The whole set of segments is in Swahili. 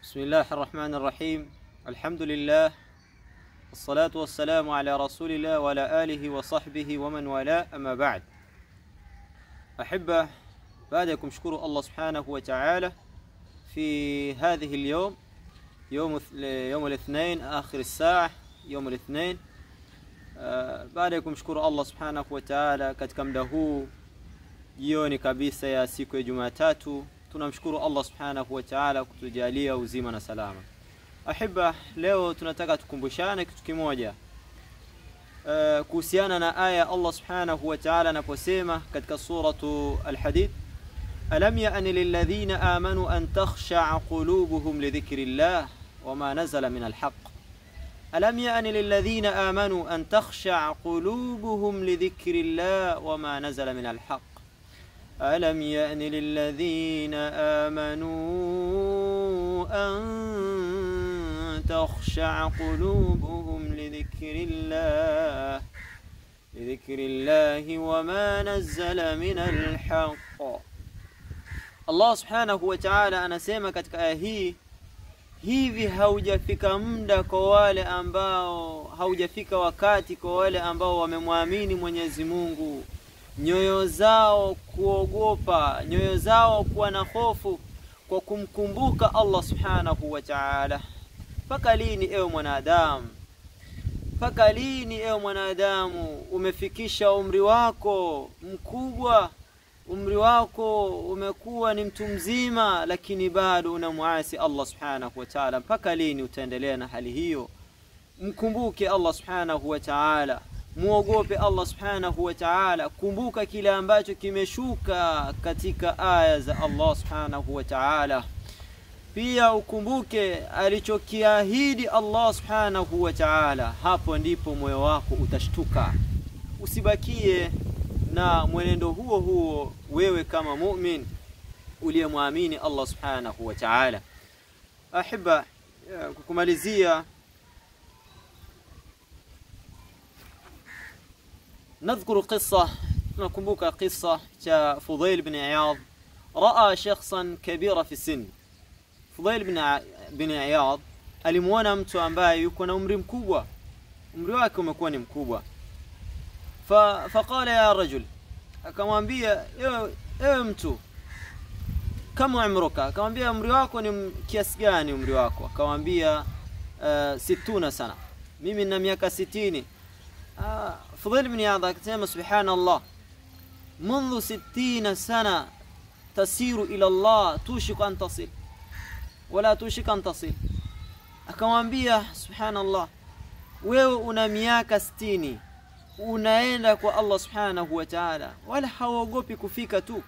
بسم الله الرحمن الرحيم. الحمد لله والصلاة والسلام على رسول الله وعلى آله وصحبه ومن والاه، أما بعد. أحبة، بعدكم شكر الله سبحانه وتعالى في هذه اليوم، يوم الاثنين آخر الساعة، يوم الاثنين. بعدكم شكر الله سبحانه وتعالى katika muda huu jioni kabisa ya siku ya Jumatatu. Tunamshukuru Allah subhanahu wa ta'ala kutujalia uzima na salama. Ahibba, leo tunataka tukumbushane kitu kimoja kuhusiana na aya Allah subhanahu wa ta'ala anaposema katika suratu Al-Hadid, alam ya'ni lilladhina amanu an takhsha'a qulubuhum li dhikrillah wama nazala min al-haqq. ألم يأن للذين آمنوا أن تخشع قلوبهم لذكر الله وما نزل من الحق. ألم يأن للذين آمنوا أن تخشع قلوبهم لذكر الله وما نزل من الحق. الله سبحانه وتعالى anasema katika aya hii, hivi haujafika muda kwa wale ambao, haujafika wakati kwa wale ambao wamemwamini Mwenyezi Mungu, nyoyo zao kuogopa, nyoyo zao kuwa na hofu kwa kumkumbuka Allah subhanahu wa ta'ala. Mpaka lini ewe mwanadamu? Mpaka lini ewe mwanadamu umefikisha umri wako mkubwa, umri wako umekuwa ni mtu mzima, lakini bado unamuasi Allah subhanahu wa ta'ala? Mpaka lini utaendelea na hali hiyo? Mkumbuke Allah subhanahu wa ta'ala, muogope Allah subhanahu wa ta'ala, kumbuka kile ambacho kimeshuka katika aya za Allah subhanahu wa ta'ala. Pia ukumbuke alichokiahidi Allah subhanahu wa ta'ala. Hapo ndipo moyo wako utashtuka. Usibakie na mwenendo huo wewe kama mu'min uliyemwamini Allah subhanahu wa ta'ala. Ahibba, kukumalizia نذكر قصة، نكمبوك قصة فضيل بن عياض. رأى شخصا كبيرا في السن. فضيل بن عياض alimuona mtu ambaye yuko na umri mkubwa, umri wake umekuwa ni mkubwa. فقال يا رجل، akamwambia ewe mtu, kama umruka, akamwambia umri wako ni kiasi gani umri wako? Akamwambia 60 sana, mimi nina miaka 60. فضيل بن عياض akasema subhanallah, منذ 60 سنة تسير إلى الله توشك أن تصل ولا توشك أن تصل. akamwambia subhanallah, wewe una miaka 60 unaenda kwa Allah subhanahu wa ta'ala wala hauogopi kufika tu.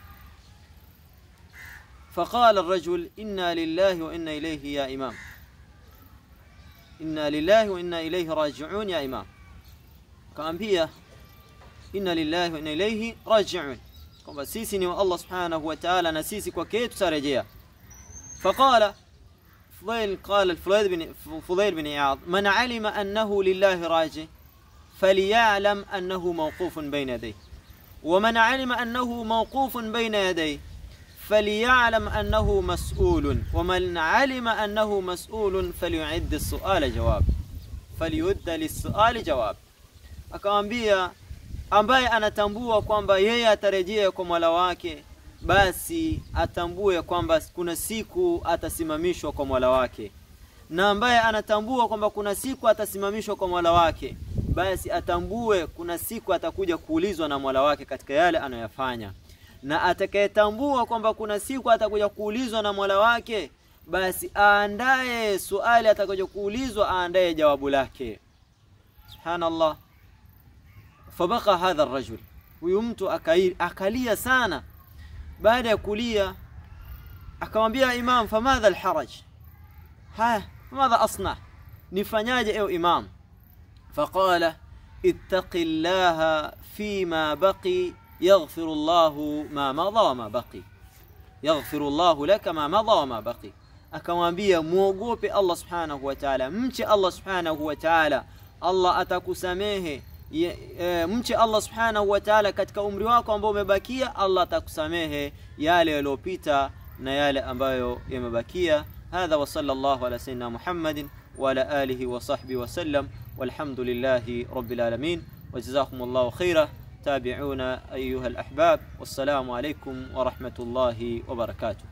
فقال الرجل إنا لله وإنا إليه يا إمام، إنا لله وإنا إليه راجعون يا إمام. akamwambia inna lillahi wa inna ilayhi raji'un, kwamba sisi ni wa Allah subhanahu wa ta'ala na sisi kwake tutarejea. فقال فضيل بن عياض من علم أنه لله راجع فليعلم أنه موقوف بين يديه، ومن علم أنه موقوف بين يديه فليعلم أنه مسؤول، ومن علم أنه مسؤول فليعد السؤال جواب، فليعد للسؤال جواب. akamwambia ambaye anatambua kwamba yeye atarejea kwa Mola wake, basi atambue kwamba kuna siku atasimamishwa kwa Mola wake, na ambaye anatambua kwamba kuna siku atasimamishwa kwa Mola wake, basi atambue kuna siku atakuja kuulizwa na Mola wake katika yale anayofanya. Na atakayetambua kwamba kuna siku atakuja kuulizwa na Mola wake, basi aandae swali atakuja kuulizwa, aandae jawabu lake. Subhanallah. فبقى هذا الرجل، huyu mtu akalia sana. baada ya kulia akamwambia imam, famadha alharaj, famadha asna, nifanyaje ewe imam? فقال اتق الله فيما بقي يغفر الله ما مضى وما بقي، يغفر الله لك ما مضى وما بقي. akamwambia muogope Allah subhanahu wa ta'ala, mche Allah subhanahu wa ta'ala, Allah atakusamehe. Mche Allah subhanahu wa ta'ala katika umri wako ambao umebakia, Allah atakusamehe yale yaliyopita na yale ambayo yamebakia. هذا وصلى الله على سيدنا محمد وعلى آله وصحبه وسلم والحمد لله رب العالمين وجزاكم الله خيرا. تابعونا أيها الأحباب والسلام عليكم ورحمة الله وبركاته.